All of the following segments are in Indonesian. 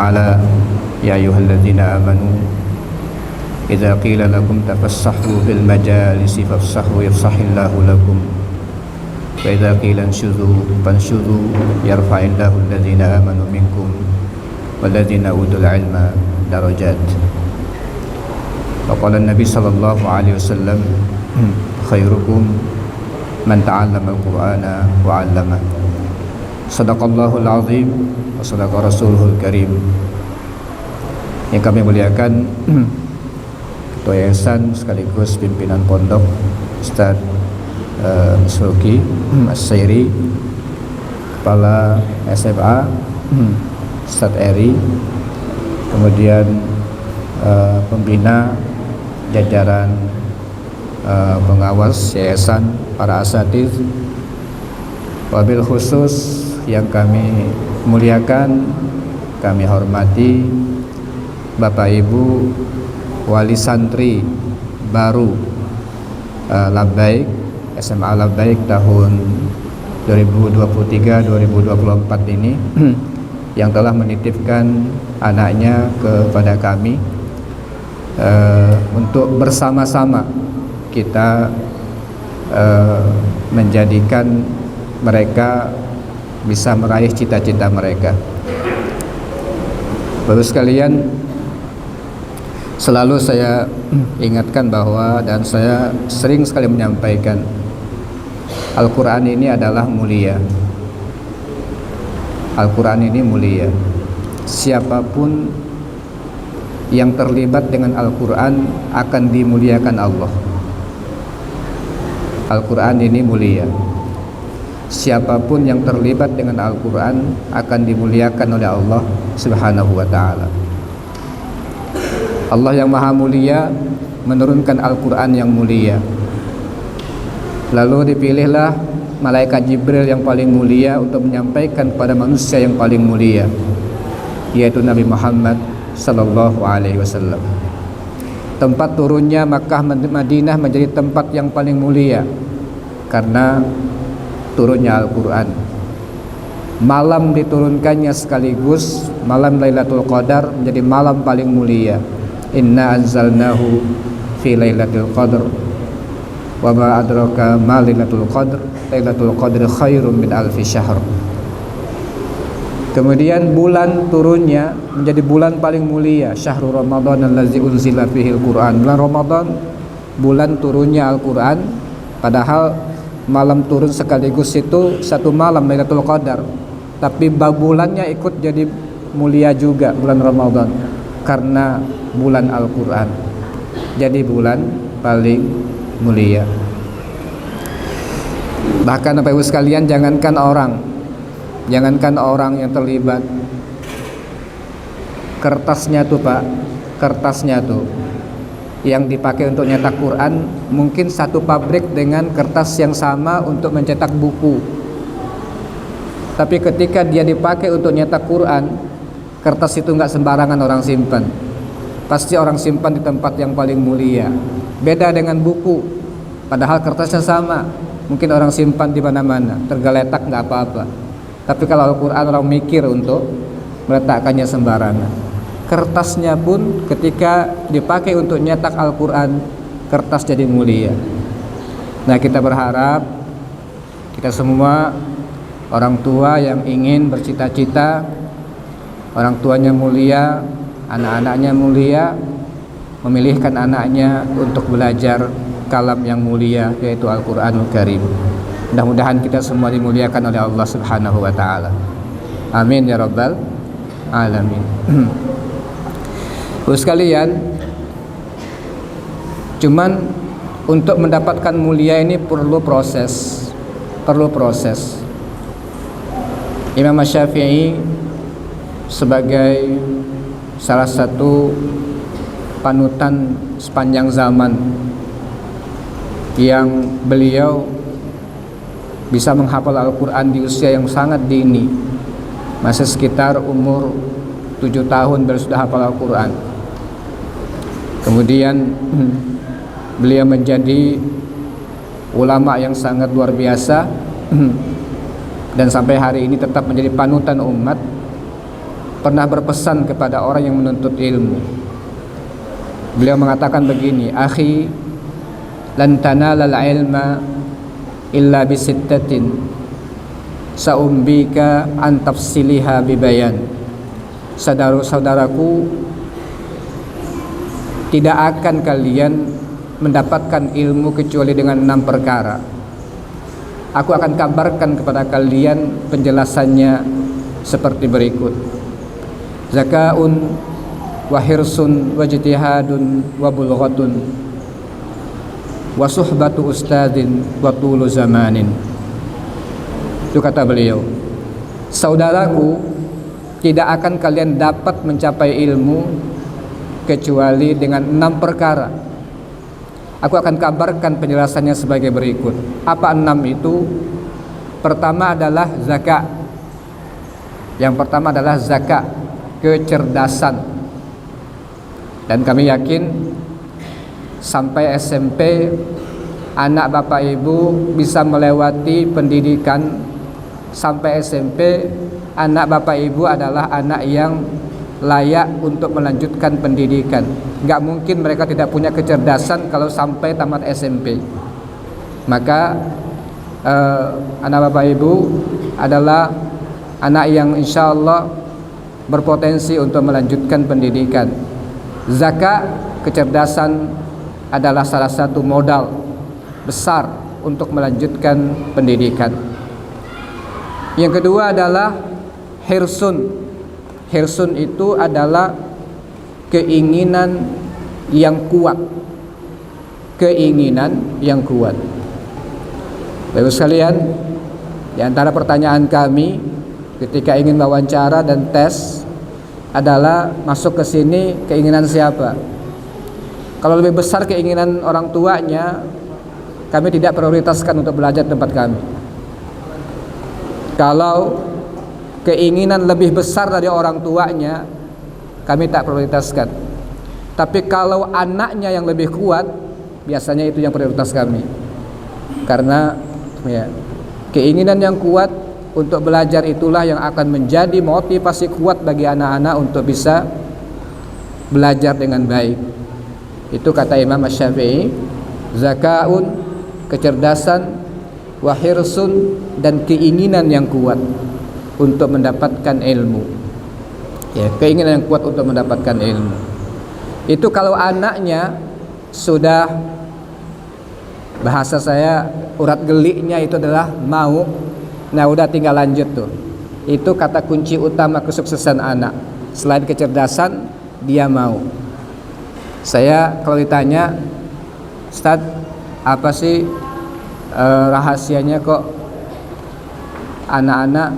تعالى يا أيها الذين آمنوا إذا قيل لكم تفسحوا في المجالس فافسحوا يفسح الله لكم وإذا قيل انشزوا فانشزوا يرفع الله الذين آمنوا منكم والذين أوتوا العلم درجات. وقال النبي صلى الله عليه وسلم خيركم من تعلم القرآن وعلمه. Sadaqallahul azim wa sadaqa rasulul karim. Yang kami muliakan Ketua Yayasan sekaligus pimpinan pondok Ustaz Suki As-Sairi, Kepala SMA Ustaz Eri, kemudian pembina, jajaran pengawas yayasan, para asatiz, wabil khusus yang kami muliakan, kami hormati Bapak Ibu wali santri baru Labbaik SMA Labbaik tahun 2023-2024 ini yang telah menitipkan anaknya kepada kami untuk bersama-sama kita menjadikan mereka bisa meraih cita-cita mereka. Bapak sekalian, selalu saya ingatkan bahwa, dan saya sering sekali menyampaikan, Al-Quran ini adalah mulia. Al-Quran ini mulia. Siapapun yang terlibat dengan Al-Quran akan dimuliakan Allah. Al-Quran ini mulia. Siapapun yang terlibat dengan Al-Quran akan dimuliakan oleh Allah Subhanahu wa ta'ala. Allah yang maha mulia menurunkan Al-Quran yang mulia. Lalu dipilihlah malaikat Jibril yang paling mulia untuk menyampaikan kepada manusia yang paling mulia, yaitu Nabi Muhammad sallallahu alaihi wasallam. Tempat turunnya Makkah Madinah menjadi tempat yang paling mulia karena turunnya Al-Quran. Malam diturunkannya sekaligus malam Lailatul Qadar menjadi malam paling mulia. Inna anzalnahu fi Lailatul Qadar wa ma adraka ma Lailatul Qadar. Lailatul Qadar khairum min alfi syahr. Kemudian bulan turunnya menjadi bulan paling mulia, syahrul Ramadan allazi unzila fihi al-Quran. Bulan Ramadan, bulan turunnya Al-Quran, padahal malam turun sekaligus itu satu malam Lailatul Qadar, tapi bulannya ikut jadi mulia juga, bulan Ramadan, karena bulan Al-Quran. Jadi bulan paling mulia. Bahkan Bapak Ibu sekalian, jangankan orang yang terlibat, kertasnya tuh Pak, kertasnya tuh yang dipakai untuk nyetak Quran mungkin satu pabrik dengan kertas yang sama untuk mencetak buku. Tapi ketika dia dipakai untuk nyetak Quran, kertas itu nggak sembarangan orang simpan. Pasti orang simpan di tempat yang paling mulia. Beda dengan buku, padahal kertasnya sama, mungkin orang simpan di mana-mana, tergeletak nggak apa-apa. Tapi kalau Al-Quran orang mikir untuk meletakkannya sembarangan. Kertasnya pun ketika dipakai untuk nyetak Al-Quran, kertas jadi mulia. Nah, kita berharap kita semua orang tua yang ingin bercita-cita, orang tuanya mulia, anak-anaknya mulia, memilihkan anaknya untuk belajar kalam yang mulia, yaitu Al-Quranul Karim. Mudah-mudahan kita semua dimuliakan oleh Allah Subhanahu wa ta'ala. Amin ya rabbal alamin. Terus sekalian, cuman untuk mendapatkan mulia ini perlu proses. Imam Syafi'i sebagai salah satu panutan sepanjang zaman yang beliau bisa menghafal Al-Quran di usia yang sangat dini, masih sekitar umur 7 tahun baru sudah hafal Al-Quran. Kemudian beliau menjadi ulama yang sangat luar biasa dan sampai hari ini tetap menjadi panutan umat. pernah berpesan kepada orang yang menuntut ilmu. Beliau mengatakan begini, "Akhi, lan tanalal ilma illa bisittatin saumbika an tafsiliha bibayan." Saudaraku, tidak akan kalian mendapatkan ilmu kecuali dengan 6 perkara. Aku akan kabarkan kepada kalian penjelasannya seperti berikut. Zakaun wa hirsun wa ijtihadun wa bulghatun wa suhbatu ustadin wa tulu zamanin. Itu kata beliau. Saudaraku, tidak akan kalian dapat mencapai ilmu kecuali dengan 6 perkara. Aku akan kabarkan penjelasannya sebagai berikut. Apa 6 itu? Pertama adalah zakat. Yang pertama adalah zakat, kecerdasan. Dan kami yakin sampai SMP anak bapak ibu bisa melewati pendidikan. Sampai SMP anak bapak ibu adalah anak yang layak untuk melanjutkan pendidikan. Gak mungkin mereka tidak punya kecerdasan kalau sampai tamat SMP. Maka anak bapak ibu adalah anak yang insya Allah berpotensi untuk melanjutkan pendidikan. Zakat, kecerdasan adalah salah satu modal besar untuk melanjutkan pendidikan. Yang kedua adalah hirsun. Hirsun itu adalah keinginan yang kuat. Keinginan yang kuat. Bapak sekalian, di antara pertanyaan kami ketika ingin wawancara dan tes adalah masuk ke sini keinginan siapa? Kalau lebih besar keinginan orang tuanya, kami tidak prioritaskan untuk belajar di tempat kami. Kalau keinginan lebih besar dari orang tuanya, kami tak prioritaskan. Tapi kalau anaknya yang lebih kuat, biasanya itu yang prioritas kami. Karena ya, keinginan yang kuat untuk belajar itulah yang akan menjadi motivasi kuat bagi anak-anak untuk bisa belajar dengan baik. Itu kata Imam Asy-Syafi'i, zakaun, kecerdasan, wa hirsun, dan keinginan yang kuat untuk mendapatkan ilmu. Ya, keinginan yang kuat untuk mendapatkan ilmu. Itu kalau anaknya sudah, bahasa saya, urat geliknya itu adalah mau. Nah, udah tinggal lanjut tuh. Itu kata kunci utama kesuksesan anak. Selain kecerdasan, dia mau. Saya kalau ditanya, Ustaz, apa sih rahasianya kok anak-anak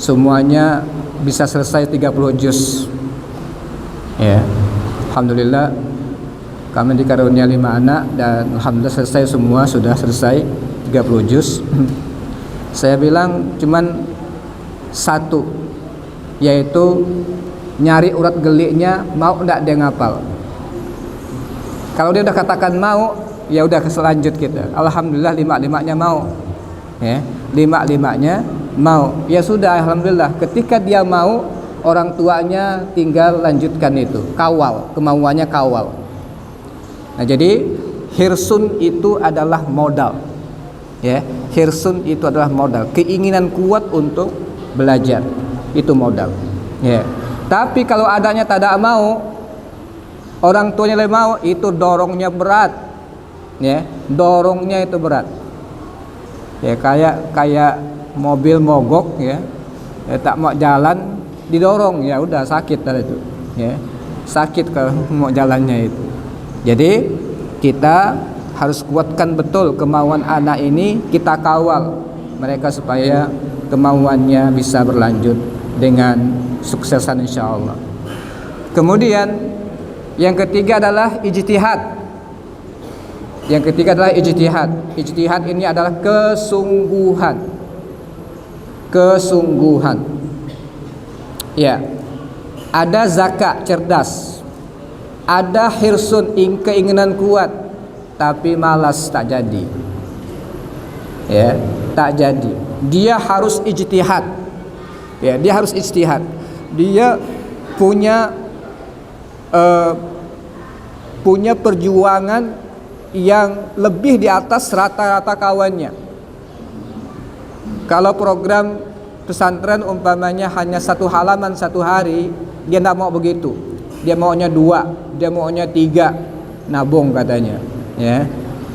semuanya bisa selesai 30 juz? Ya, alhamdulillah kami dikarunia 5 anak dan alhamdulillah selesai semua, sudah selesai 30 juz. Saya bilang cuman satu, yaitu nyari urat geliknya, mau enggak dia ngapal. Kalau dia udah katakan mau, ya udah ke selanjut kita. Alhamdulillah 5-5-nya mau. Ya, 5-5-nya mau. Ya sudah, alhamdulillah. Ketika dia mau, orang tuanya tinggal lanjutkan itu. Kawal, kemauannya kawal. Nah, jadi hirsun itu adalah modal. Ya, hirsun itu adalah modal. Keinginan kuat untuk belajar itu modal. Ya. Tapi kalau adanya tidak mau, orang tuanya lebih mau, itu dorongnya berat. Ya, dorongnya itu berat. Ya, kayak mobil mogok ya. Tak mau jalan didorong, ya udah sakit dari itu. Ya. Sakit kalau mau jalannya itu. Jadi kita harus kuatkan betul kemauan anak ini, kita kawal mereka supaya kemauannya bisa berlanjut dengan suksesan insyaallah. Kemudian yang ketiga adalah ijtihad. Yang ketiga adalah ijtihad. Ijtihad ini adalah kesungguhan. Kesungguhan. Ya. Ada zakat, cerdas. Ada hirsun, keinginan kuat, tapi malas, tak jadi. Ya, tak jadi. Dia harus ijtihad. Ya, dia harus ijtihad. dia punya punya perjuangan yang lebih di atas rata-rata kawannya. Kalau program pesantren umpamanya hanya 1 halaman 1 hari, dia tidak mau begitu. Dia maunya 2, dia maunya 3, nabung katanya, ya.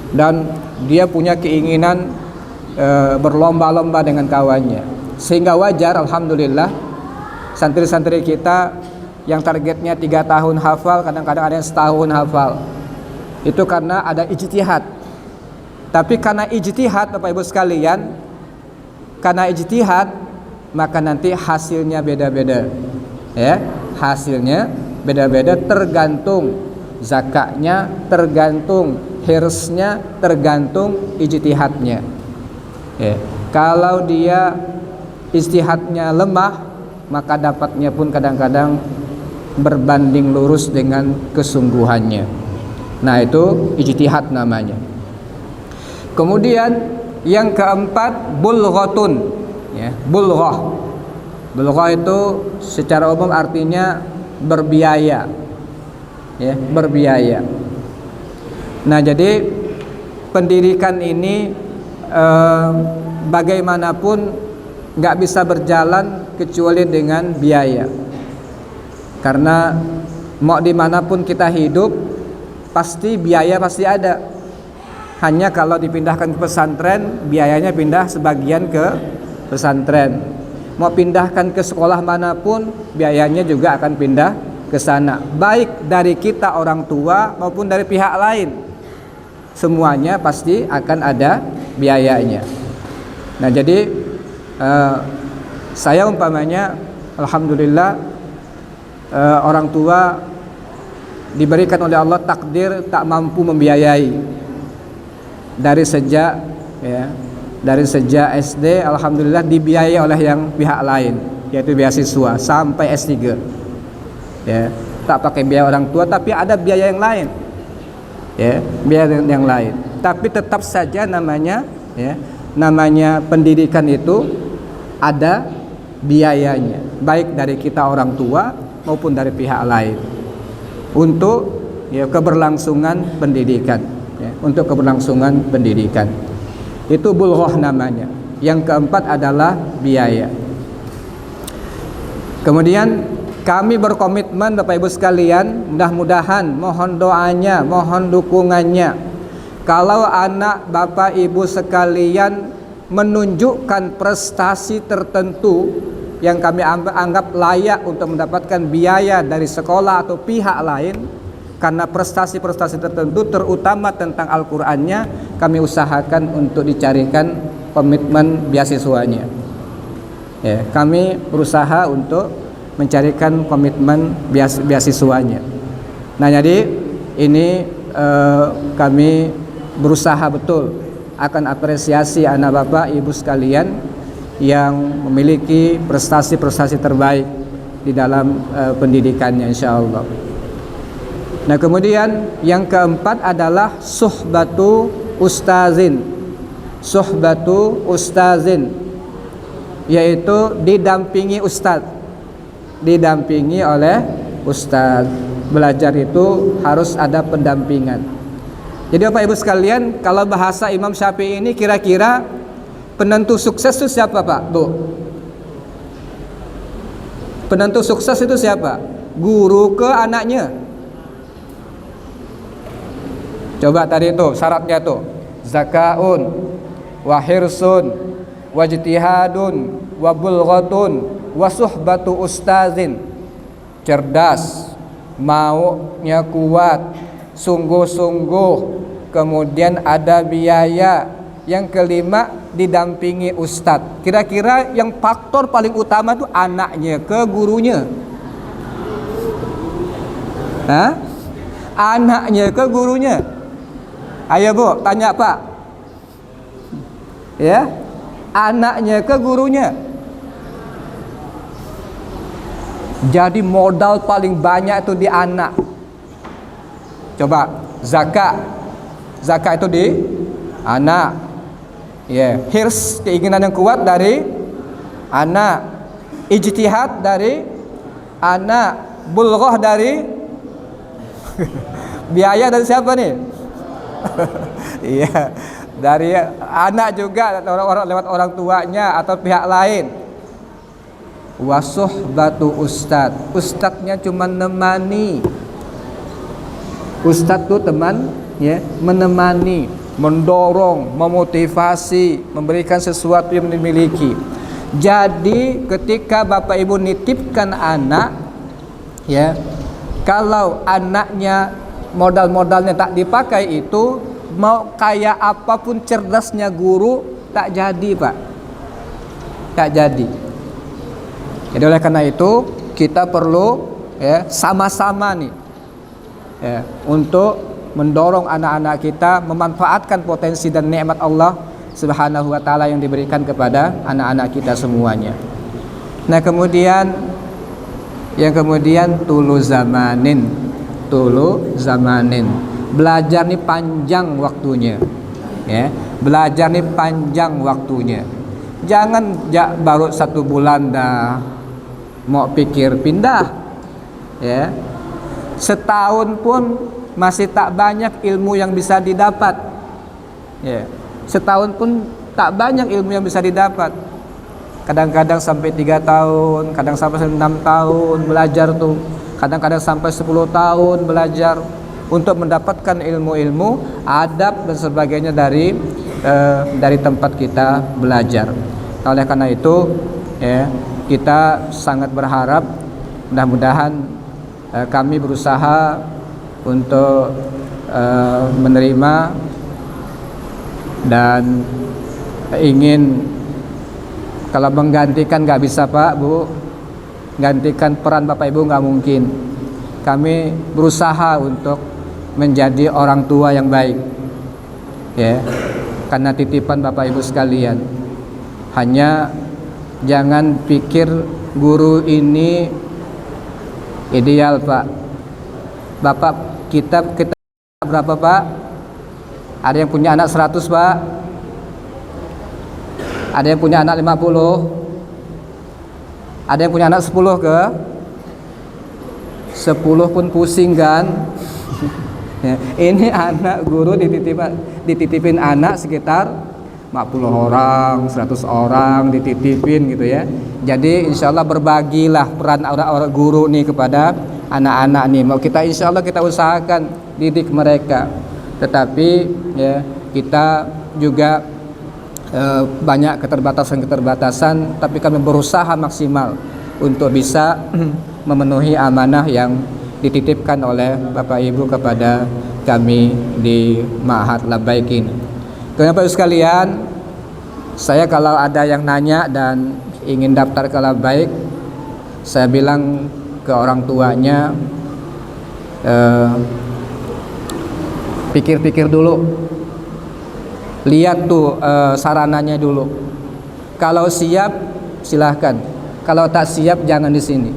Dan dia punya keinginan berlomba-lomba dengan kawannya, sehingga wajar, alhamdulillah, santri-santri kita yang targetnya 3 tahun hafal, kadang-kadang ada yang setahun hafal. Itu karena ada ijtihad. Tapi karena ijtihad, Bapak Ibu sekalian, karena ijtihad, maka nanti hasilnya beda-beda, ya. Hasilnya beda-beda, tergantung zakatnya, tergantung hirsnya, tergantung ijtihadnya, ya. Kalau dia ijtihadnya lemah, maka dapatnya pun kadang-kadang berbanding lurus dengan kesungguhannya. Nah, itu ijtihad namanya. Kemudian yang keempat, bulghatun, ya. Bulghah itu secara umum artinya berbiaya, ya, berbiaya. Nah, jadi pendidikan ini bagaimanapun nggak bisa berjalan kecuali dengan biaya. Karena mau dimanapun kita hidup, pasti biaya pasti ada. Hanya kalau dipindahkan ke pesantren, biayanya pindah sebagian ke pesantren. Mau pindahkan ke sekolah manapun, biayanya juga akan pindah ke sana. Baik dari kita orang tua maupun dari pihak lain, semuanya pasti akan ada biayanya. Nah, jadi saya umpamanya, alhamdulillah, orang tua diberikan oleh Allah takdir tak mampu membiayai dari sejak, ya, dari sejak SD, alhamdulillah dibiayai oleh yang pihak lain, yaitu beasiswa sampai S3, ya. Tak pakai biaya orang tua, tapi ada biaya yang lain, ya, biaya yang lain. Tapi tetap saja namanya, ya, namanya pendidikan itu ada biayanya, baik dari kita orang tua maupun dari pihak lain, untuk, ya, keberlangsungan pendidikan, ya, untuk keberlangsungan pendidikan. Itu bulghah namanya. Yang keempat adalah biaya. Kemudian kami berkomitmen, Bapak Ibu sekalian, mudah-mudahan, mohon doanya, mohon dukungannya, kalau anak Bapak Ibu sekalian menunjukkan prestasi tertentu yang kami anggap layak untuk mendapatkan biaya dari sekolah atau pihak lain, karena prestasi-prestasi tertentu, terutama tentang Al-Qur'annya, kami usahakan untuk dicarikan komitmen beasiswanya, ya. Kami berusaha untuk mencarikan komitmen beasiswanya. Nah, jadi ini kami berusaha betul akan apresiasi anak Bapak Ibu sekalian yang memiliki prestasi-prestasi terbaik di dalam pendidikannya, insyaallah. Nah, kemudian yang keempat adalah suhbatu ustazin. Suhbatu ustazin, yaitu didampingi ustaz, didampingi oleh ustaz. Belajar itu harus ada pendampingan. Jadi Bapak Ibu sekalian, kalau bahasa Imam Syafi'i ini, kira-kira penentu sukses itu siapa, Pak, Bu? Penentu sukses itu siapa? Guru ke anaknya. Coba tadi itu syaratnya tuh, zakaun, wahirsun, wajtihadun, wabulghatun, wasuhbatu ustazin. Cerdas, maunya kuat, sungguh-sungguh, kemudian ada biaya. Yang kelima, didampingi ustadz. Kira-kira yang faktor paling utama itu anaknya ke gurunya. Hah? Anaknya ke gurunya. Ayo Bu, tanya Pak. Ya, anaknya ke gurunya. Jadi modal paling banyak itu di anak. Coba zakat. Zakat itu di anak. Ya, hirs, keinginan yang kuat dari anak. Ijtihad dari Anak bulghah dari biaya dari siapa nih? Iya, dari anak juga, orang-orang lewat orang tuanya atau pihak lain. Wasuhbatu ustadznya cuma nemani. Ustadz tuh teman, ya, menemani, mendorong, memotivasi, memberikan sesuatu yang dimiliki. Jadi ketika bapak ibu nitipkan anak, ya, kalau anaknya modal-modalnya tak dipakai, itu mau kayak apapun cerdasnya guru tak jadi, Pak, tak jadi. Jadi oleh karena itu kita perlu, ya, sama-sama nih, ya, untuk mendorong anak-anak kita memanfaatkan potensi dan nikmat Allah Subhanahu wa ta'ala yang diberikan kepada anak-anak kita semuanya. Nah kemudian tulu zamanin, belajar nih panjang waktunya, ya, belajar nih panjang waktunya. Jangan baru 1 bulan dah mau pikir pindah, ya. Setahun pun masih tak banyak ilmu yang bisa didapat, ya. Setahun pun tak banyak ilmu yang bisa didapat. Kadang-kadang sampai 3 tahun, kadang sampai 6 tahun belajar tuh, kadang-kadang sampai 10 tahun belajar untuk mendapatkan ilmu-ilmu adab dan sebagainya dari tempat kita belajar. Nah, oleh karena itu, ya, kita sangat berharap mudah-mudahan kami berusaha untuk menerima dan ingin, kalau menggantikan nggak bisa Pak Bu, gantikan peran Bapak Ibu nggak mungkin. Kami berusaha untuk menjadi orang tua yang baik, ya, karena titipan Bapak Ibu sekalian. Hanya jangan pikir guru ini ideal Pak. Bapak kita berapa Pak? Ada yang punya anak 100 Pak, ada yang punya anak 50, ada yang punya anak 10 ke 10 pun pusing kan. Ya, ini anak guru dititipin anak sekitar 50 orang, 100 orang dititipin gitu ya. Jadi insya Allah berbagilah peran orang guru nih kepada anak-anak nih. Mau kita insya Allah kita usahakan didik mereka. Tetapi ya kita juga banyak keterbatasan, tapi kami berusaha maksimal untuk bisa memenuhi amanah yang dititipkan oleh Bapak Ibu kepada kami di Ma'had Labbaik ini. Bapak Ibu sekalian, saya kalau ada yang nanya dan ingin daftar ke Labbaik, saya bilang ke orang tuanya, pikir-pikir dulu, lihat tuh sarananya dulu. Kalau siap silahkan, kalau tak siap jangan di sini.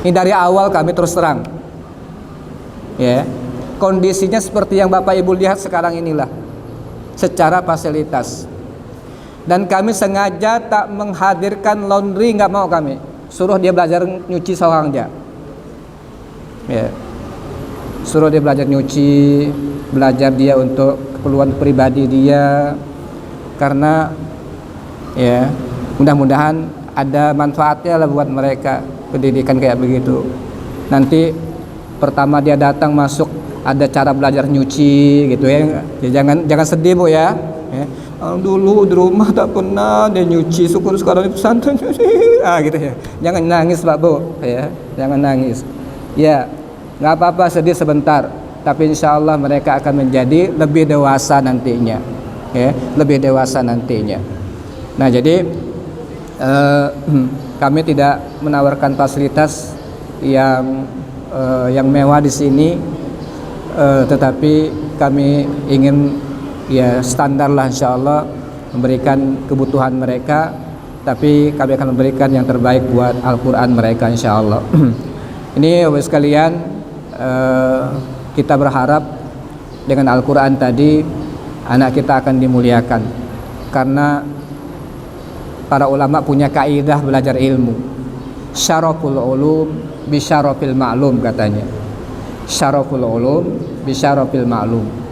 Ini dari awal kami terus terang, ya, kondisinya seperti yang Bapak Ibu lihat sekarang inilah, secara fasilitas. Dan kami sengaja tak menghadirkan laundry, nggak mau kami suruh dia belajar nyuci seorang aja, ya. Suruh dia belajar nyuci, belajar dia untuk keperluan pribadi dia, karena ya mudah-mudahan ada manfaatnya lah buat mereka pendidikan kayak begitu. Nanti pertama dia datang masuk ada cara belajar nyuci gitu ya. Jangan sedih Bu ya. Dulu di rumah tak pernah dia nyuci, syukur sekarang di pesantren nyuci. Gitu ya. Jangan nangis Pak Bu ya. Jangan nangis. Ya, nggak apa-apa sedih sebentar, tapi insya Allah mereka akan menjadi lebih dewasa nantinya, ya, lebih dewasa nantinya. Nah jadi kami tidak menawarkan fasilitas yang mewah di sini, tetapi kami ingin ya standar lah insya Allah memberikan kebutuhan mereka, tapi kami akan memberikan yang terbaik buat Al-Quran mereka insya Allah. Ini Bapak sekalian, kita berharap dengan Al-Quran tadi anak kita akan dimuliakan, karena para ulama punya kaidah belajar ilmu. syaraful ulum bi syarafil ma'lum katanya. Syaraful ulum bi syarafil ma'lum.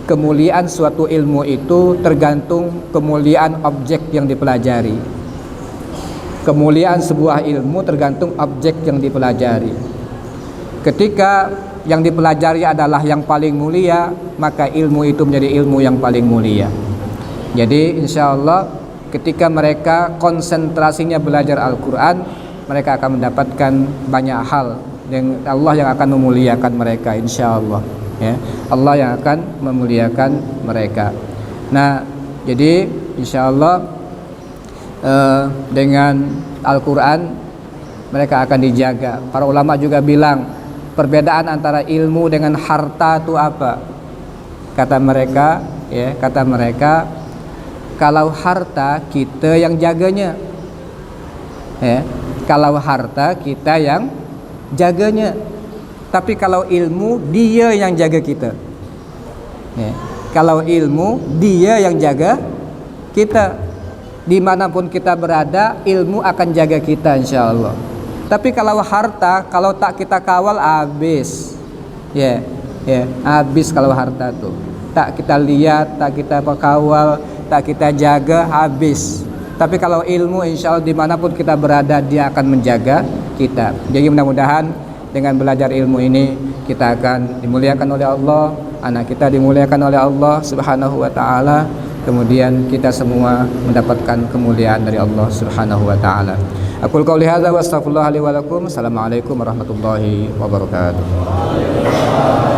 Kemuliaan suatu ilmu itu tergantung kemuliaan objek yang dipelajari. Kemuliaan sebuah ilmu tergantung objek yang dipelajari. Ketika yang dipelajari adalah yang paling mulia, maka ilmu itu menjadi ilmu yang paling mulia. Jadi insya Allah ketika mereka konsentrasinya belajar Al-Quran, mereka akan mendapatkan banyak hal yang Allah yang akan memuliakan mereka, insya Allah. Ya, Allah yang akan memuliakan mereka. Nah, jadi insya Allah dengan Al-Quran mereka akan dijaga. Para ulama juga bilang perbedaan antara ilmu dengan harta itu apa? Kata mereka, kalau harta kita yang jaganya, ya, kalau harta kita yang jaganya. Tapi kalau ilmu dia yang jaga kita. Ya. Kalau ilmu dia yang jaga kita. Dimanapun kita berada, ilmu akan jaga kita insya Allah. Tapi kalau harta, kalau tak kita kawal habis. Ya, habis kalau harta tuh. Tak kita lihat, tak kita kawal, tak kita jaga, habis. Tapi kalau ilmu insya Allah dimanapun kita berada dia akan menjaga kita. Jadi mudah-mudahan dengan belajar ilmu ini kita akan dimuliakan oleh Allah, anak kita dimuliakan oleh Allah Subhanahu wa taala, kemudian kita semua mendapatkan kemuliaan dari Allah Subhanahu wa taala. Aqul qouli hadza wa astaghfirullah li wa lakum. Assalamualaikum warahmatullahi wabarakatuh.